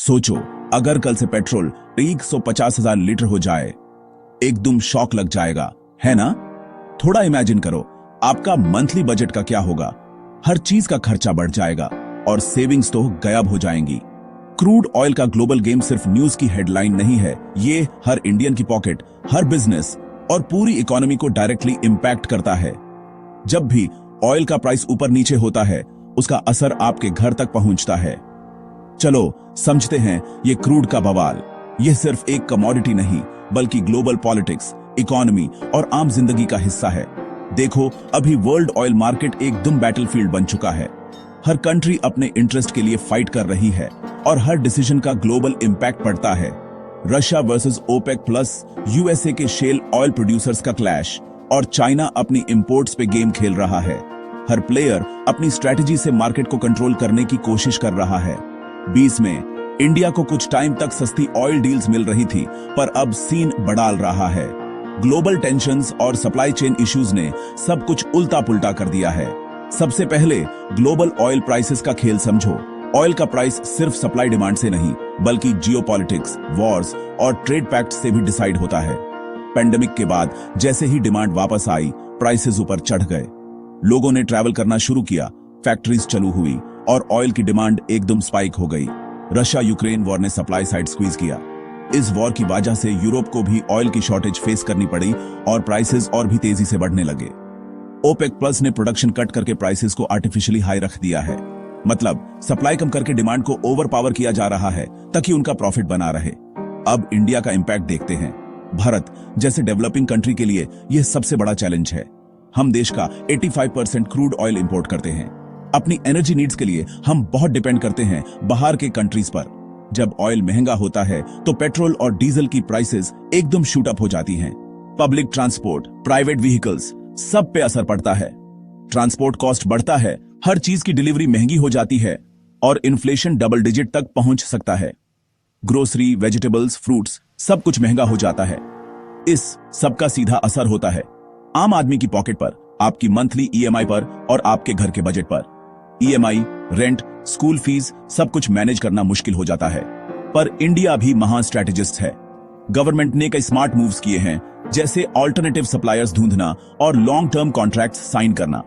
सोचो, अगर कल से पेट्रोल 150,000 लीटर हो जाए, एकदम शॉक लग जाएगा, है ना? थोड़ा इमेजिन करो, आपका मंथली बजट का क्या होगा। हर चीज का खर्चा बढ़ जाएगा और सेविंग्स तो गायब हो जाएंगी। क्रूड ऑयल का ग्लोबल गेम सिर्फ न्यूज की हेडलाइन नहीं है, ये हर इंडियन की पॉकेट, हर बिजनेस और पूरी इकोनॉमी को डायरेक्टली इंपैक्ट करता है। जब भी ऑयल का प्राइस ऊपर नीचे होता है, उसका असर आपके घर तक पहुंचता है। चलो समझते हैं ये क्रूड का बवाल। यह सिर्फ एक कमोडिटी नहीं, बल्कि ग्लोबल पॉलिटिक्स, इकोनॉमी और आम जिंदगी का हिस्सा है। देखो, अभी वर्ल्ड ऑयल मार्केट एकदम बैटलफील्ड बन चुका है। हर कंट्री अपने इंटरेस्ट के लिए फाइट कर रही है और हर डिसीजन का ग्लोबल इंपैक्ट पड़ता है। Russia versus OPEC plus, USA के शेल ऑयल प्रोड्यूसर्स का क्लैश और चाइना अपनी इंपोर्ट्स पे गेम खेल रहा है। हर प्लेयर अपनी स्ट्रेटजी से मार्केट को कंट्रोल करने की कोशिश कर रहा है। 20 में इंडिया को कुछ टाइम तक सस्ती ऑयल डील्स मिल रही थी, पर अब सीन बदल रहा है। ग्लोबल टेंशंस और सप्लाई चेन इश्यूज ने सब कुछ उल्टा पुल्टा कर दिया है। सबसे पहले ग्लोबल ऑयल प्राइसेस का खेल समझो। ऑयल का प्राइस सिर्फ सप्लाई डिमांड से नहीं, बल्कि जियोपॉलिटिक्स, वॉर्स और ट्रेड पैक्ट से भी डिसाइड होता है। पेंडेमिक के बाद जैसे ही डिमांड वापस आई, प्राइसेस ऊपर चढ़ गए। लोगों ने ट्रैवल करना शुरू किया, फैक्ट्रीज चालू हुई और ऑयल की डिमांड एकदम स्पाइक हो गई। रशिया यूक्रेन वॉर ने सप्लाई साइड स्क्वीज किया। इस वॉर की वजह से यूरोप को भी ऑयल की शॉर्टेज फेस करनी पड़ी और प्राइसेस और भी तेजी से बढ़ने लगे। ओपेक प्लस ने प्रोडक्शन कट करके प्राइसेस को आर्टिफिशियली हाई रख दिया है। मतलब सप्लाई कम करके डिमांड को ओवर पावर किया जा रहा है ताकि उनका प्रॉफिट बना रहे। अब इंडिया का इंपैक्ट देखते हैं। भारत जैसे डेवलपिंग कंट्री के लिए यह सबसे बड़ा चैलेंज है। हम देश का 85% क्रूड ऑयल इंपोर्ट करते हैं। अपनी एनर्जी नीड्स के लिए हम बहुत डिपेंड करते हैं बाहर के कंट्रीज पर। जब ऑयल महंगा होता है तो पेट्रोल और डीजल की प्राइसेस एकदम शूट अप हो जाती हैं। पब्लिक ट्रांसपोर्ट, प्राइवेट व्हीकल्स, सब पे असर पड़ता है। ट्रांसपोर्ट कॉस्ट बढ़ता है, हर चीज की डिलीवरी महंगी हो जाती है और इन्फ्लेशन डबल डिजिट तक पहुंच सकता है। ग्रोसरी, वेजिटेबल्स, फ्रूट्स, सब कुछ महंगा हो जाता है। इस सबका सीधा असर होता है आम आदमी की पॉकेट पर, आपकी मंथली ईएमआई पर और आपके घर के बजट पर। ईएमआई, रेंट, स्कूल फीस, सब कुछ मैनेज करना मुश्किल हो जाता है। पर इंडिया भी महान स्ट्रेटेजिस्ट है। गवर्नमेंट ने कई स्मार्ट मूव्स किए हैं, जैसे ऑल्टरनेटिव सप्लायर्स ढूंढना और लॉन्ग टर्म कॉन्ट्रैक्ट्स साइन करना।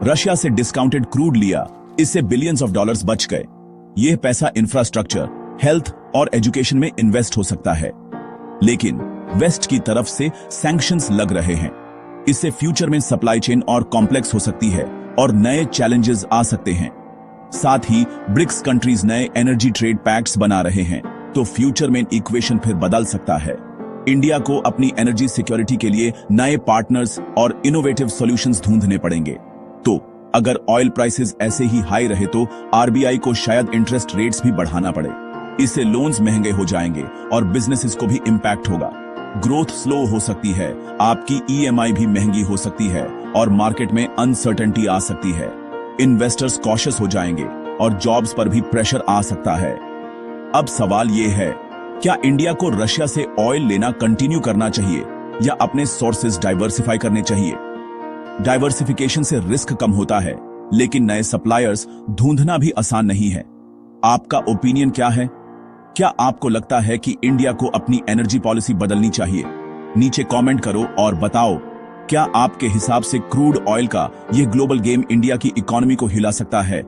रशिया से डिस्काउंटेड क्रूड लिया, इससे बिलियंस ऑफ डॉलर्स बच गए। यह पैसा इंफ्रास्ट्रक्चर, हेल्थ और एजुकेशन में इन्वेस्ट हो सकता है। लेकिन वेस्ट की तरफ से सैंक्शंस लग रहे हैं। इससे फ्यूचर में सप्लाई चेन और कॉम्प्लेक्स हो सकती है और नए चैलेंजेस आ सकते हैं। साथ ही ब्रिक्स कंट्रीज नए एनर्जी ट्रेड पैक्ट्स बना रहे हैं, तो फ्यूचर में इक्वेशन फिर बदल सकता है। इंडिया को अपनी एनर्जी सिक्योरिटी के लिए नए पार्टनर्स और इनोवेटिव सॉल्यूशंस ढूंढने पड़ेंगे। तो अगर ऑयल प्राइसेस ऐसे ही हाई रहे तो आरबीआई को शायद इंटरेस्ट रेट्स भी बढ़ाना पड़े। इससे लोन्स महंगे हो जाएंगे और बिजनेसेस को भी इंपैक्ट होगा। ग्रोथ स्लो हो सकती है, आपकी ईएमआई भी महंगी हो सकती है और मार्केट में अनसर्टेनिटी आ सकती है। इन्वेस्टर्स कॉशियस हो जाएंगे और जॉब्स पर भी प्रेशर आ सकता है। अब सवाल यह है, क्या इंडिया को रशिया से ऑयल लेना कंटिन्यू करना चाहिए या अपने सोर्सेज डाइवर्सिफाई करने चाहिए? डाइवर्सिफिकेशन से रिस्क कम होता है, लेकिन नए सप्लायर्स ढूंढना भी आसान नहीं है। आपका ओपिनियन क्या है? क्या आपको लगता है कि इंडिया को अपनी एनर्जी पॉलिसी बदलनी चाहिए? नीचे कमेंट करो और बताओ, क्या आपके हिसाब से क्रूड ऑयल का यह ग्लोबल गेम इंडिया की इकोनॉमी को हिला सकता है,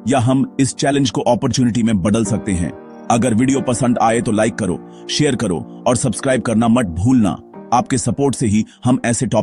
या हम इस चैलेंज को अपॉर्चुनिटी में बदल सकते हैं? अगर वीडियो पसंद आए तो लाइक करो, शेयर करो और सब्सक्राइब करना मत भूलना। आपके सपोर्ट से ही हम ऐसे टॉपिक